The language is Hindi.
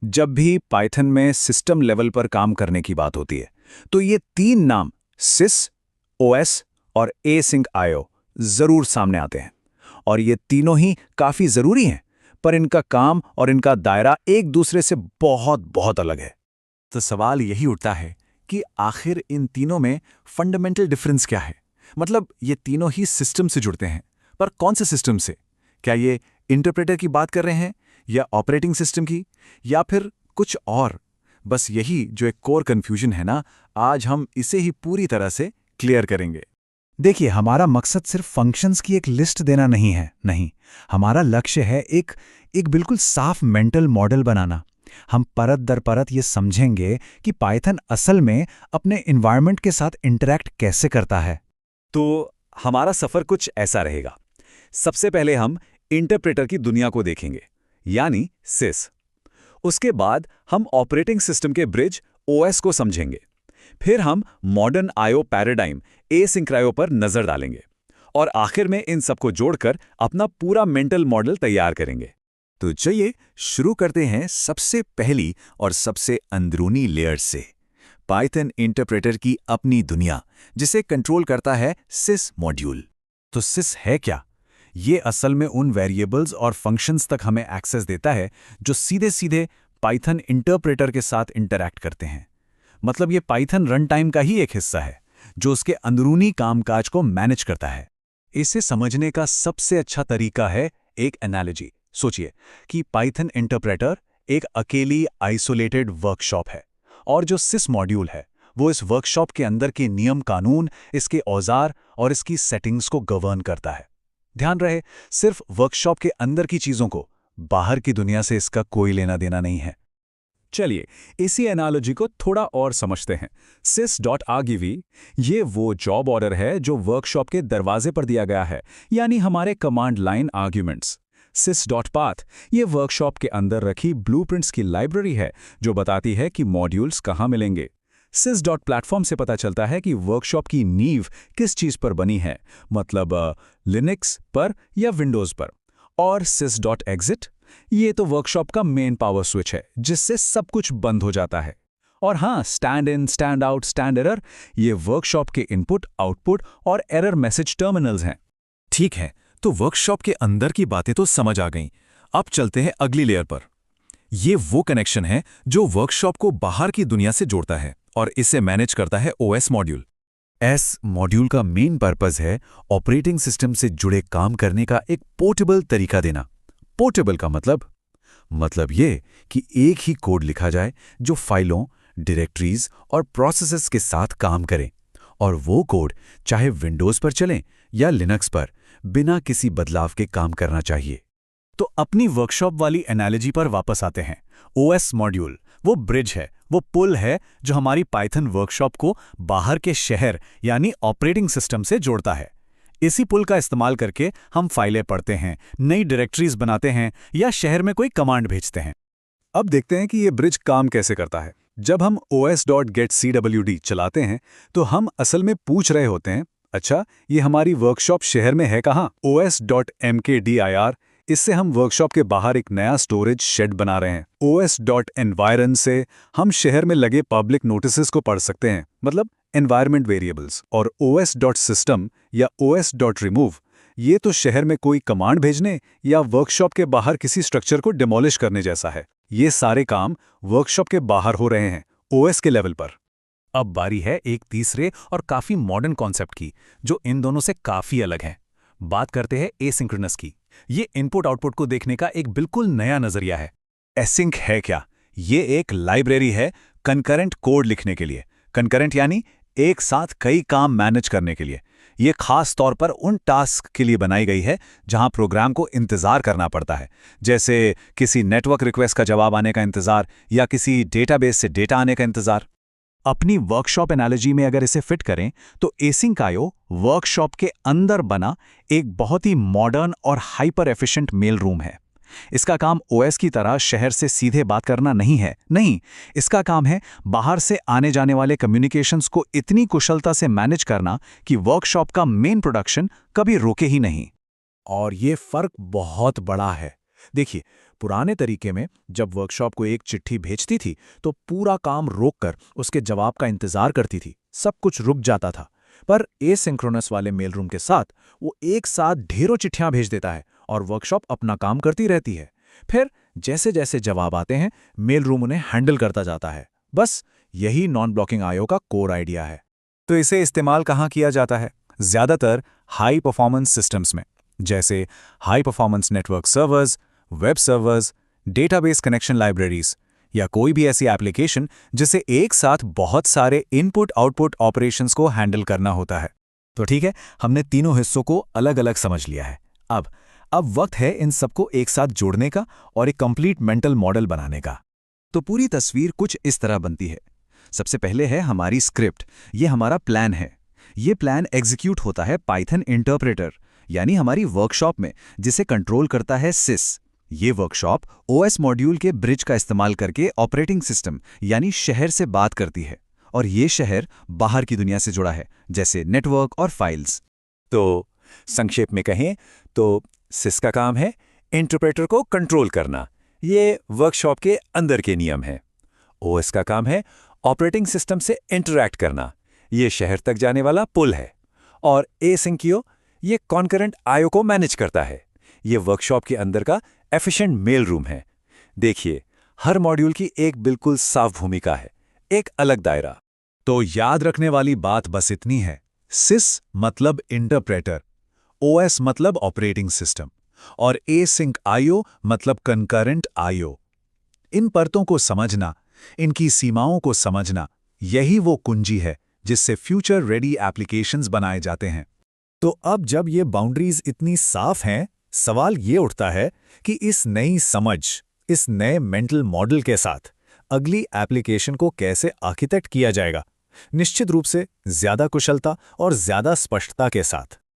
जब भी पाइथन में सिस्टम लेवल पर काम करने की बात होती है, तो ये तीन नाम सिस, ओएस और एसिंक आईओ जरूर सामने आते हैं। और ये तीनों ही काफी जरूरी हैं, पर इनका काम और इनका दायरा एक दूसरे से बहुत बहुत अलग है। तो सवाल यही उठता है कि आखिर इन तीनों में फंडामेंटल डिफरेंस क्या है। मतलब ये तीनों ही सिस्टम से जुड़ते हैं, पर कौन से सिस्टम से? क्या ये इंटरप्रेटर की बात कर रहे हैं, या ऑपरेटिंग सिस्टम की, या फिर कुछ और? बस यही जो एक कोर कन्फ्यूजन है ना, आज हम इसे ही पूरी तरह से क्लियर करेंगे। देखिए, हमारा मकसद सिर्फ फंक्शंस की एक लिस्ट देना नहीं है। नहीं, हमारा लक्ष्य है एक एक बिल्कुल साफ मेंटल मॉडल बनाना। हम परत दर परत ये समझेंगे कि पाइथन असल में अपने एनवायरनमेंट के साथ इंटरैक्ट कैसे करता है। तो हमारा सफर कुछ ऐसा रहेगा। सबसे पहले हम इंटरप्रेटर की दुनिया को देखेंगे, यानी सिस। उसके बाद हम ऑपरेटिंग सिस्टम के ब्रिज ओएस को समझेंगे। फिर हम modern IO paradigm async IO पर नजर डालेंगे, और आखिर में इन सबको जोड़कर अपना पूरा मेंटल मॉडल तैयार करेंगे। तो चलिए शुरू करते हैं सबसे पहली और सबसे अंदरूनी लेयर से, पाइथन इंटरप्रेटर की अपनी दुनिया, जिसे कंट्रोल करता है सिस मॉड्यूल। तो सिस है क्या? ये असल में उन वेरिएबल्स और फंक्शंस तक हमें एक्सेस देता है जो सीधे सीधे पाइथन इंटरप्रेटर के साथ इंटरैक्ट करते हैं। मतलब ये पाइथन रन टाइम का ही एक हिस्सा है जो उसके अंदरूनी कामकाज को मैनेज करता है। इसे समझने का सबसे अच्छा तरीका है एक एनालॉजी। सोचिए कि पाइथन इंटरप्रेटर एक अकेली आइसोलेटेड वर्कशॉप है, और जो सिस मॉड्यूल है वो इस वर्कशॉप के अंदर के नियम कानून, इसके औजार और इसकी सेटिंग्स को गवर्न करता है। ध्यान रहे, सिर्फ वर्कशॉप के अंदर की चीजों को, बाहर की दुनिया से इसका कोई लेना देना नहीं है। चलिए इसी एनालॉजी को थोड़ा और समझते हैं। sys.argv ये वो जॉब ऑर्डर है जो वर्कशॉप के दरवाजे पर दिया गया है, यानी हमारे कमांड लाइन आर्ग्यूमेंट्स। sys.path ये वर्कशॉप के अंदर रखी ब्लूप्रिंट्स की लाइब्रेरी है जो बताती है कि मॉड्यूल्स कहाँ मिलेंगे। sys.platform से पता चलता है कि वर्कशॉप की नींव किस चीज पर बनी है, मतलब लिनक्स पर या विंडोज पर। और sys.exit ये तो वर्कशॉप का मेन पावर स्विच है जिससे सब कुछ बंद हो जाता है। और हाँ, stand in, stand out, stand error ये वर्कशॉप के इनपुट, आउटपुट और एरर मैसेज टर्मिनल्स हैं। ठीक है, तो वर्कशॉप के अंदर की बातें तो समझ आ गईं। अब चलते हैं अगली लेयर पर। ये वो कनेक्शन है जो वर्कशॉप को बाहर की दुनिया से जोड़ता है, और इसे मैनेज करता है ओएस मॉड्यूल। एस मॉड्यूल का मेन पर्पस है ऑपरेटिंग सिस्टम से जुड़े काम करने का एक पोर्टेबल तरीका देना। पोर्टेबल का मतलब ये कि एक ही कोड लिखा जाए जो फाइलों, डायरेक्टरीज और प्रोसेसेस के साथ काम करे, और वो कोड चाहे विंडोज पर चले या लिनक्स पर, बिना किसी बदलाव के काम करना चाहिए। तो अपनी वर्कशॉप वाली एनालॉजी पर वापस आते हैं। ओएस मॉड्यूल वो ब्रिज है, वो पुल है जो हमारी पाइथन वर्कशॉप को बाहर के शहर यानी ऑपरेटिंग सिस्टम से जोड़ता है। इसी पुल का इस्तेमाल करके हम फाइलें पढ़ते हैं, नई डायरेक्टरीज बनाते हैं या शहर में कोई कमांड भेजते हैं। अब देखते हैं कि ये ब्रिज काम कैसे करता है। जब हम os.getcwd चलाते हैं तो हम असल में पूछ रहे होते हैं, अच्छा ये हमारी वर्कशॉप शहर में है कहाँ? os.mkdir इससे हम वर्कशॉप के बाहर एक नया स्टोरेज शेड बना रहे हैं। os.environ से हम शहर में लगे पब्लिक नोटिसेस को पढ़ सकते हैं, मतलब एनवायरनमेंट वेरिएबल्स। और os.system या os.remove ये तो शहर में कोई कमांड भेजने या वर्कशॉप के बाहर किसी स्ट्रक्चर को डिमोलिश करने जैसा है। ये सारे काम वर्कशॉप के बाहर हो रहे हैं, ओएस के लेवल पर। अब बारी है एक तीसरे और काफी मॉडर्न कॉन्सेप्ट की, जो इन दोनों से काफी अलग है। बात करते हैं एसिंक्रोनस की। ये इनपुट आउटपुट को देखने का एक बिल्कुल नया नजरिया है। एसिंक है क्या? ये एक लाइब्रेरी है कंकरेंट कोड लिखने के लिए। कंकरेंट यानी एक साथ कई काम मैनेज करने के लिए। ये खास तौर पर उन टास्क के लिए बनाई गई है जहां प्रोग्राम को इंतजार करना पड़ता है, जैसे किसी नेटवर्क रिक्वेस्ट का जवाब आने का इंतजार या किसी डेटाबेस से डेटा आने का इंतजार। अपनी वर्कशॉप एनालॉजी में अगर इसे फिट करें तो एसिंक आईओ वर्कशॉप के अंदर बना एक बहुत ही मॉडर्न और हाइपर एफिशिएंट मेल रूम है। इसका काम ओएस की तरह शहर से सीधे बात करना नहीं है। नहीं, इसका काम है बाहर से आने जाने वाले कम्युनिकेशंस को इतनी कुशलता से मैनेज करना कि वर्कशॉप का मेन प्रोडक्शन कभी रुके ही नहीं। और ये फर्क बहुत बड़ा है। देखिए, पुराने तरीके में जब वर्कशॉप को एक चिट्ठी भेजती थी तो पूरा काम रोककर उसके जवाब का इंतजार करती थी, सब कुछ रुक जाता था। पर एसिंक्रोनस वाले मेल रूम के साथ वो एक साथ ढेरों चिट्ठियां भेज देता है और वर्कशॉप अपना काम करती रहती है। फिर जैसे जैसे जवाब आते हैं, मेल रूम उन्हें हैंडल करता जाता है। बस यही नॉन ब्लॉकिंग आईओ का कोर आइडिया है। तो इसे इस्तेमाल कहाँ किया जाता है? ज़्यादातर हाई परफॉर्मेंस सिस्टम्स में, जैसे high performance network servers, web servers, database connection libraries, या कोई भी ऐसी एप्लीकेशन जिसे एक साथ बहुत सारे इनपुट आउटपुट ऑपरेशंस को हैंडल करना होता है। तो ठीक है, हमने तीनों हिस्सों को अलग अलग समझ लिया है। अब वक्त है इन सबको एक साथ जोड़ने का और एक कंप्लीट मेंटल मॉडल बनाने का। तो पूरी तस्वीर कुछ इस तरह बनती है। सबसे पहले है हमारी स्क्रिप्ट, ये हमारा प्लान है। ये प्लान एग्जीक्यूट होता है पाइथन इंटरप्रेटर, यानी हमारी वर्कशॉप में, जिसे कंट्रोल करता है सिस। ये वर्कशॉप ओएस मॉड्यूल के ब्रिज का इस्तेमाल करके ऑपरेटिंग सिस्टम यानी शहर से बात करती है, और ये शहर बाहर की दुनिया से जुड़ा है, जैसे नेटवर्क और फाइल्स। तो संक्षेप में कहें तो सिस का काम है इंटरप्रेटर को कंट्रोल करना, ये वर्कशॉप के अंदर के नियम हैं। ओएस का काम है ऑपरेटिंग सिस्टम से इंटरैक्ट करना, ये शहर तक जाने वाला पुल है। और एसिंक्रो ये कॉन्करेंट आईओ को मैनेज करता है, ये वर्कशॉप के अंदर का एफिशिएंट मेल रूम है। देखिए, हर मॉड्यूल की एक बिल्कुल साफ भूमिका है, एक अलग दायरा। तो याद रखने वाली बात बस इतनी है, सिस मतलब इंटरप्रेटर, ओएस मतलब ऑपरेटिंग सिस्टम, और एसिंक आईओ मतलब कंकरेंट आईओ। इन परतों को समझना, इनकी सीमाओं को समझना, यही वो कुंजी है जिससे फ्यूचर रेडी एप्लीकेशंस बनाए जाते हैं। तो अब जब ये बाउंड्रीज इतनी साफ हैं, सवाल ये उठता है कि इस नई समझ, इस नए मेंटल मॉडल के साथ अगली एप्लीकेशन को कैसे आर्किटेक्ट किया जाएगा, निश्चित रूप से ज्यादा कुशलता और ज्यादा स्पष्टता के साथ।